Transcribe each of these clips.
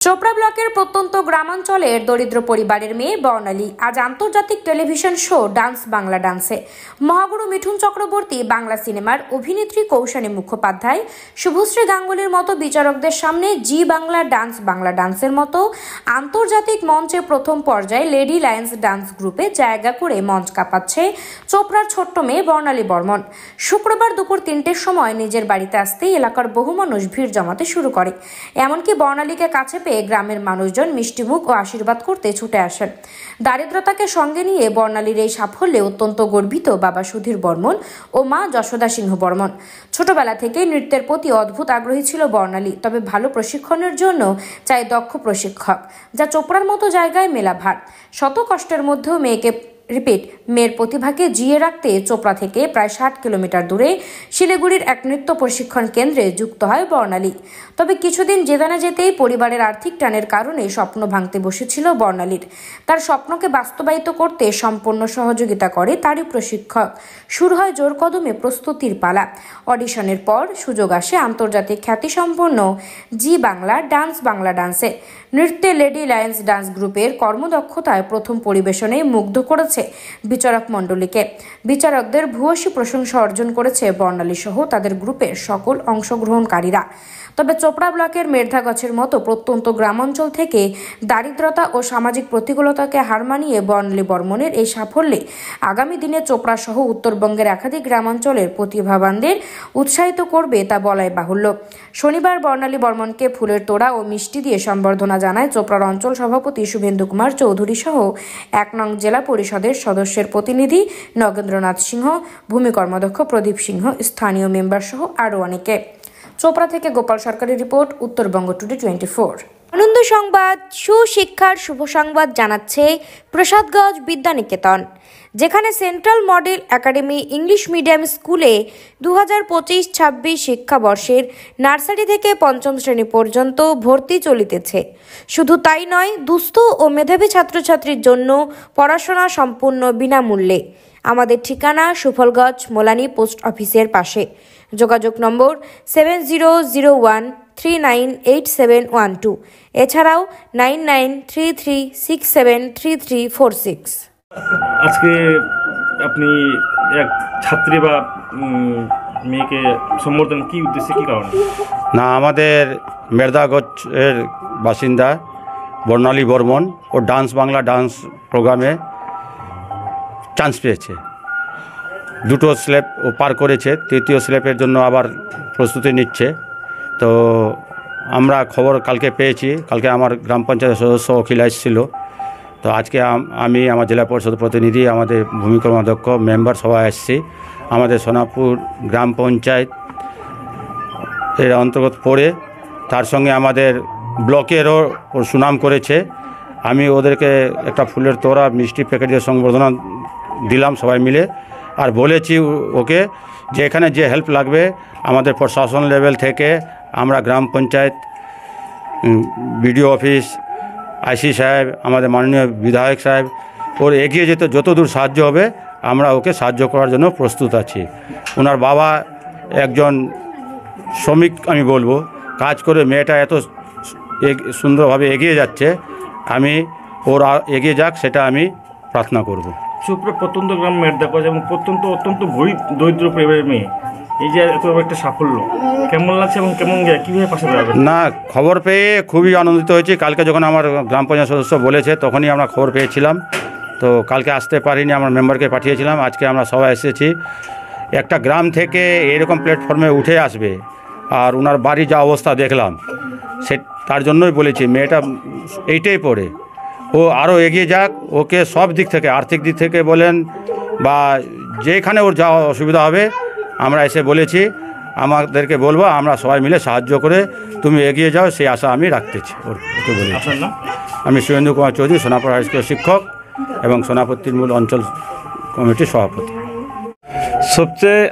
চোপড়া ব্লকের প্রত্যন্ত গ্রামাঞ্চলের দরিদ্র পরিবারের মেয়ে বর্ণালী আজ আন্তর্জাতিক television show dance Bangla ডান্সে Mahaguru Mithun Chakraborty, Bangla সিনেমার অভিনেত্রী কৌশানী মুখোপাধ্যায়, শুভশ্রী গাঙ্গুলির মতো বিচারকদের সামনে জি বাংলা ডান্সের মতো আন্তর্জাতিক মঞ্চে প্রথম পর্যায়ে লেডি লায়ন্স ডান্স গ্রুপে জায়গা করে মঞ্চ কাঁপাচ্ছে চোপড়ার ছোট্ট মেয়ে বর্ণালী বর্মন। শুক্রবার দুপুর 3টের সময় নিজের বাড়িতে আসতেই এলাকার বহু মানুষ ভিড় জমাতে শুরু করে। এমনকি বর্ণালীকে কাছে পেয়ে গ্রামের মানুষজন মিষ্টিমুখ ও আশীর্বাদ করতে ছুটে আসেন। দারিদ্রতাকে সঙ্গে নিয়ে বর্ণালীর এই সাফল্যে অত্যন্ত গর্বিত বাবা সুধীর বর্মন ও মা যশোদা সিংহ বর্মন। ছোটবেলা থেকেই নৃত্যের প্রতি অদ্ভুত আগ্রহী ছিল বর্ণালী, তবে ভালো প্রশিক্ষণের জন্য চাই দক্ষ প্রশিক্ষক, যা চোপড়ার মতো জায়গায় মেলা ভার। শত কষ্টের মধ্যেও মেয়ের প্রতিভাকে জিয়ে রাখতে চোপড়া থেকে প্রায় 60 কিলোমিটার দূরে শিলিগুড়ির এক নৃত্য প্রশিক্ষণ কেন্দ্রে যুক্ত হয় বর্ণালী। তবে কিছুদিন যেতে না যেতেই পরিবারের আর্থিক টানের কারণে স্বপ্ন ভাঙতে বসেছিল বর্ণালীর। তার স্বপ্নকে বাস্তবায়িত করতে সম্পূর্ণ সহযোগিতা করে তারই প্রশিক্ষক। শুরু হয় জোর কদমে প্রস্তুতির পালা। অডিশনের পর সুযোগ আসে আন্তর্জাতিক খ্যাতিসম্পন্ন জি বাংলা ডান্সে। নৃত্যে লেডি লায়ন্স ডান্স গ্রুপের কর্মদক্ষতায় প্রথম পরিবেশনে মুগ্ধ করেছে বিচারক মণ্ডলীকে। বিচারকদের ভূয়সী প্রশংসা অর্জন করেছে বর্ণালী সহ তাদের গ্রুপের সকল অংশগ্রহণকারীরা। তবে চোপড়া ব্লকের মের্ধাগছের মতো প্রত্যন্ত গ্রামাঞ্চল থেকে দারিদ্রতা ও সামাজিক প্রতিকূলতাকে হার মানিয়ে বর্ণালী বর্মনের এই সাফল্যে আগামী দিনে চোপড়া সহ উত্তরবঙ্গের একাধিক গ্রামাঞ্চলের প্রতিভাবানদের উৎসাহিত করবে তা বলাই বাহুল্য। শনিবার বর্ণালী বর্মনকে ফুলের তোড়া ও মিষ্টি দিয়ে সম্বর্ধনা জানায় চোপড়ার অঞ্চল সভাপতি শুভেন্দু কুমার চৌধুরী সহ 1 নং জেলা পরিষদের সদস্যের প্রতিনিধি নগেন্দ্রনাথ সিংহ, ভূমি কর্মাধ্যক্ষ প্রদীপ সিংহ, স্থানীয় মেম্বার সহ আরও অনেকে। চোপড়া থেকে গোপাল সরকারের রিপোর্ট, উত্তরবঙ্গ টুডে 24। আনন্দ সংবাদ, সুশিক্ষার শুভ সংবাদ জানাচ্ছে প্রসাদগঞ্জ বিদ্যানিকেতন, যেখানে central model academy English medium স্কুলে 2025-26 শিক্ষাবর্ষের নার্সারি থেকে 5ম শ্রেণী পর্যন্ত ভর্তি চলিতেছে। শুধু তাই নয়, দুস্থ ও মেধাবী ছাত্রছাত্রীর জন্য পড়াশোনা সম্পূর্ণ বিনামূল্যে। আমাদের ঠিকানা সুফলগঞ্জ মোলানি পোস্ট অফিসের পাশে। যোগাযোগ নম্বর 7001398712, এছাড়াও 9933673346। আজকে আপনি এক ছাত্রী বা মেয়েকে সম্বর্ধনা কি উদ্দেশ্যে, কি কারণে? না, আমাদের মের্ধাগঞ্জের বাসিন্দা বর্ণালী বর্মন ও বাংলা ডান্স প্রোগ্রামে চান্স পেয়েছে। 2টো স্ল্যাব ও পার করেছে, 3য় স্ল্যাবের জন্য আবার প্রস্তুতি নিচ্ছে। তো আমরা খবর কালকে পেয়েছি, কালকে আমার গ্রাম পঞ্চায়েত সদস্য অখিল এসেছিল। তো আজকে আমি আমার জেলা পরিষদ প্রতিনিধি, আমাদের ভূমি কর্মাধ্যক্ষ, মেম্বার সবাই এসেছি। আমাদের সোনাপুর গ্রাম পঞ্চায়েত এর অন্তর্গত পড়ে, তার সঙ্গে আমাদের ব্লকেরও সুনাম করেছে। আমি ওদেরকে একটা ফুলের তোড়া, মিষ্টি প্যাকেট দিয়ে সংবর্ধনা দিলাম সবাই মিলে। আর বলেছি ওকে যে এখানে যে হেল্প লাগবে আমাদের প্রশাসন লেভেল থেকে, আমরা গ্রাম পঞ্চায়েত, বিডিও অফিস, আইসি সাহেব, আমাদের মাননীয় বিধায়ক সাহেব, ওর এগিয়ে যেতে যতদূর সাহায্য হবে আমরা ওকে সাহায্য করার জন্য প্রস্তুত আছি। ওনার বাবা একজন শ্রমিক, আমি বলবো, কাজ করে মেয়েটা এত সুন্দরভাবে এগিয়ে যাচ্ছে, আমি ওর এগিয়ে যাক সেটা আমি প্রার্থনা করব। চোপড়া প্রত্যন্ত গ্রাম মের্ধাগঞ্জ এবং অত্যন্ত গরিব দরিদ্র পরিবারের মেয়ে, এই যে এত একটা সাফল্য কেমন লাগছে এবং কীভাবে পাশে দাঁড়াবে? না, খবর পেয়ে খুবই আনন্দিত হয়েছি। কালকে যখন আমার গ্রাম পঞ্চায়েত সদস্য বলেছে তখনই আমরা খবর পেয়েছিলাম। তো কালকে আসতে পারিনি, আমার মেম্বারকে পাঠিয়েছিলাম। আজকে আমরা সবাই এসেছি। একটা গ্রাম থেকে এরকম প্ল্যাটফর্মে উঠে আসবে, আর ওনার বাড়ি যা অবস্থা দেখলাম, তার জন্যই বলেছি মেয়েটা এইটাই পড়ে, ও আরও এগিয়ে যাক। ওকে সব দিক থেকে, আর্থিক দিক থেকে বলেন বা যেখানে ওর যাওয়া অসুবিধা হবে, আমরা এসে বলেছি, আমাদেরকে বলবো, আমরা সবাই মিলে সাহায্য করে তুমি এগিয়ে যাও, সেই আশা আমি রাখতেছি। ওকে বলেছি। আমি শুভেন্দু কুমার চৌধুরী, সোনাপুর হাই স্কুলের শিক্ষক এবং সোনাপুর তৃণমূল অঞ্চল কমিটির সভাপতি। সবচেয়ে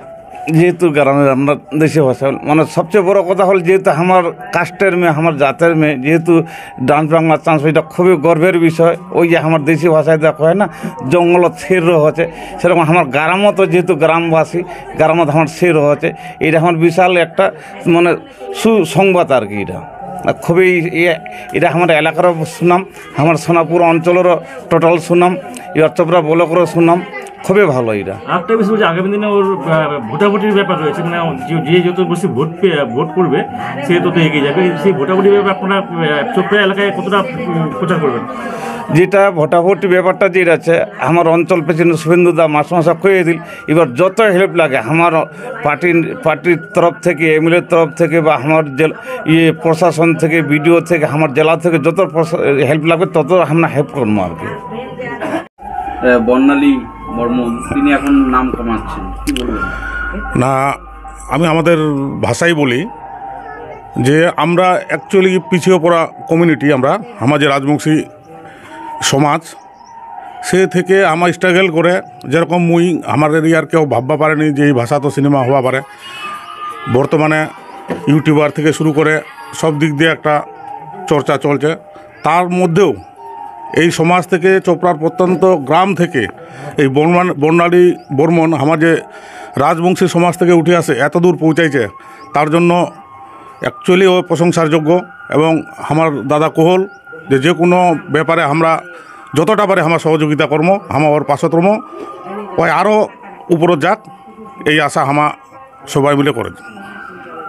যেহেতু গ্রামের আমরা দেশি ভাষা, মানে সবচেয়ে বড় কথা হল যেহেতু আমার কাস্টের মেয়ে, আমার জাতের মেয়ে, যেহেতু ডান্স বাংলা চান্স, এটা খুবই গর্বের বিষয়। ওই যে আমার দেশি ভাষায় দেখা হয় না, জঙ্গলত স্থির হচ্ছে, সেরকম আমার গ্রামত, যেহেতু গ্রামবাসী, গ্রামত আমার স্থির হচ্ছে। এটা আমার বিশাল একটা মানে সুসংবাদ আর কি। এটা খুবই এটা আমার এলাকারও সুনাম, আমার সোনাপুর অঞ্চলেরও টোটাল সুনাম, এবার চোপড়া ব্লকেরও সুনাম, খুবই ভালো এটা। আরেকটা বিষয় হচ্ছে আগামী দিনে ওর ভোটাভুটির ব্যাপার রয়েছে, মানে যে যত বেশি ভোট করবে সে তত এগিয়ে যাবে। সেই ভোটাভুটির ব্যাপারে আপনারা চোপড়া এলাকায় কতটা প্রচার করবেন? যেটা ভোটাভুটি ব্যাপারটা যেটা আছে, আমার অঞ্চল প্রেসিডেন্ট শুভেন্দু দা মাসে কয়ে দিল, এবার যত হেল্প লাগে আমার পার্টির তরফ থেকে, এমএলএর তরফ থেকে বা আমার প্রশাসন থেকে, বিডিও থেকে, আমার জেলা থেকে যত হেল্প লাগবে তত আমরা হেল্প করবো আর কি। বর্ণালী বর্মন তিনি এখন নাম কামাচ্ছেন, কি বলবেন? না, আমি আমাদের ভাষায় বলি যে আমরা অ্যাকচুয়ালি পিছিয়ে পড়া কমিউনিটি, আমরা আমার যে রাজবংশী সমাজ, সে থেকে আমার স্ট্রাগল করে যেরকম মুই আমার এরিয়ার কেউ ভাববা পারেনি যে এই ভাষা তো সিনেমা হওয়া পারে। বর্তমানে ইউটিউবার থেকে শুরু করে সব দিক দিয়ে একটা চর্চা চলছে। তার মধ্যেও এই সমাজ থেকে চোপড়ার প্রত্যন্ত গ্রাম থেকে এই বর্ণালী বর্মন আমার যে রাজবংশী সমাজ থেকে উঠে আসে এত দূর পৌঁছাইছে, তার জন্য অ্যাকচুয়ালি ও প্রশংসার যোগ্য। এবং আমার দাদা কোহল যে কোনো ব্যাপারে আমরা যতটা পারে আমার সহযোগিতা কর্ম, আমার ওর পাশত্রম ওই আরও উপরত যাক, এই আশা আমার সবাই মিলে করে।